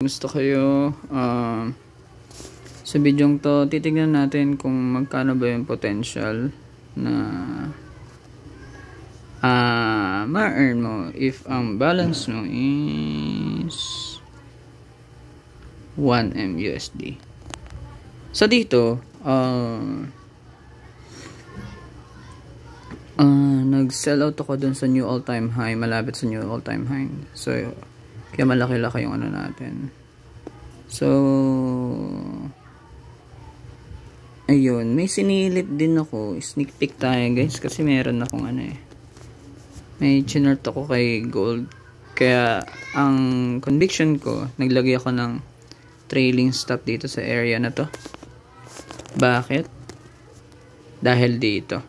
Kumusta kayo? Sa video to, titignan natin kung magkano ba yung potential na ma-earn mo if ang balance mo is 1M USD. So dito, nag-sell out ako dun sa new all-time high, malapit sa new all-time high. So, kaya malaki-laki yung ano natin. So, ayun, may sinilip din ako. Sneak peek tayo guys, kasi meron akong may chinert ako kay gold. Kaya, ang conviction ko, naglagay ako ng trailing stop dito sa area na to. Bakit? Dahil dito.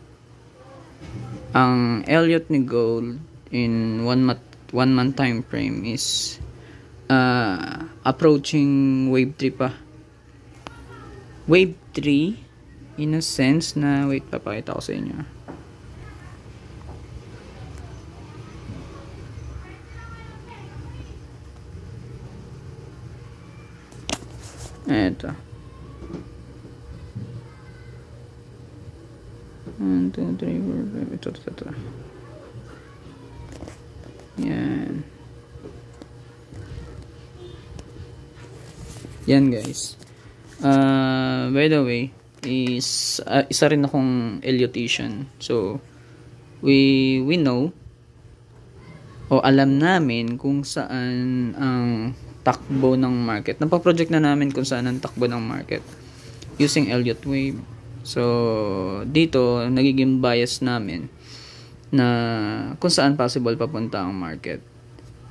Ang Elliott ni gold in 1 month time frame is approaching wave 3 pa. Wave 3 in a sense na, wait, papakita ko sa inyo. Eto. 1, 2, 3, 4, 5. Ito. Yan. Yan guys. By the way, is isa rin akong Elliottian. So, we know o alam namin kung saan ang takbo ng market. Napaproject na namin kung saan ang takbo ng market using Elliott wave. So, dito nagiging bias namin na kung saan possible papunta ang market.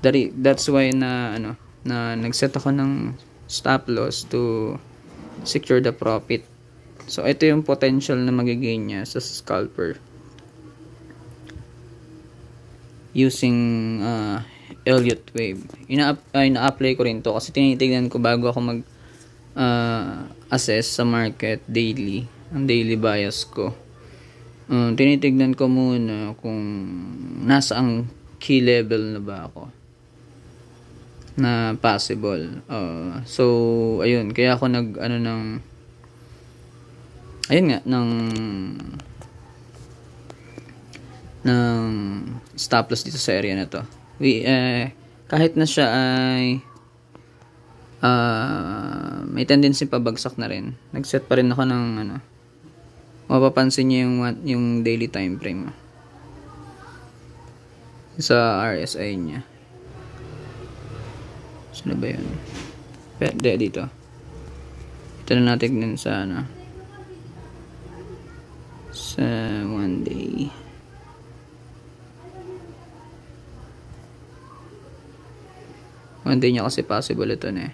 That's why na nag-set ako ng stop loss to secure the profit. So, ito yung potential na magigain niya sa scalper using Elliott wave. Ina-apply ko rin to kasi tinitignan ko bago ako mag assess sa market daily. Ang daily bias ko. Tinitignan ko muna kung nasa ang key level na ba ako na possible. So, ayun. Kaya ako ng stop loss dito sa area na to. Kahit na siya ay may tendency pabagsak na rin. Nag-set pa rin ako ng mapapansin niyo yung daily time frame sa RSI niya. Saan ba yun? Dito. Ito na natin din sa sa 1 day. One day niya kasi possible ito na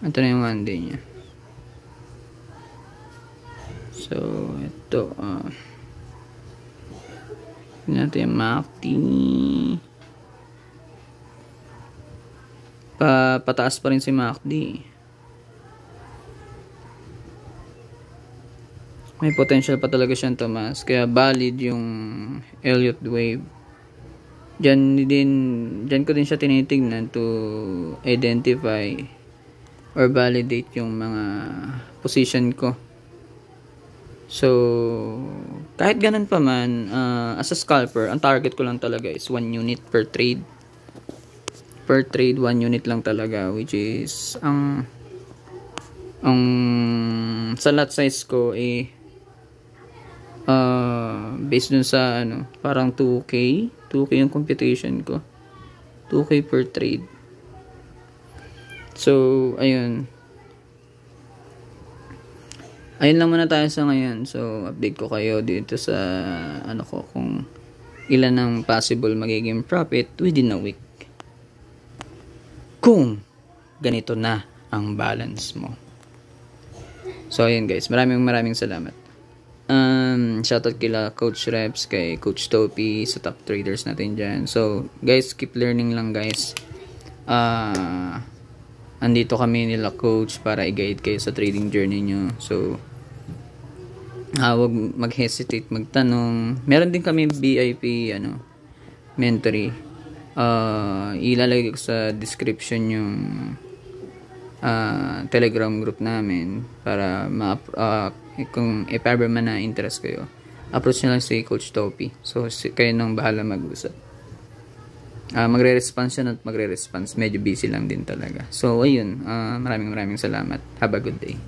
Ito na yung 1 day niya. So, ito. Natin yung MACD. Pataas pa rin si MACD. May potential pa talaga siyang tumaas. Kaya valid yung Elliott wave. Diyan ko din siya tinitingnan to identify or validate yung mga position ko. So, kahit ganun pa man, as a scalper, ang target ko lang talaga is 1 unit per trade. Per trade, 1 unit lang talaga, which is ang sa lot size ko based dun sa parang 2K yung computation ko. 2K per trade. So, ayun lang muna tayo sa ngayon. So, update ko kayo dito sa kung ilan ang possible magiging profit within a week. Kung ganito na ang balance mo. So, ayun guys. Maraming salamat. Shoutout kila Coach Reps, kay Coach Topi, sa top traders natin dyan. So, guys, keep learning lang guys. Andito kami nila coach para i-guide kayo sa trading journey nyo. So, huwag mag-hesitate magtanong. Meron din kami VIP Mentory. Ilalagay ko sa description yung Telegram group namin para kung if ever man na interest kayo, approach nyo lang si Coach Topi. So kayo nang bahala mag-usap. Magre-response siya at magre-response. Medyo busy lang din talaga. So ayun, maraming salamat. Have a good day.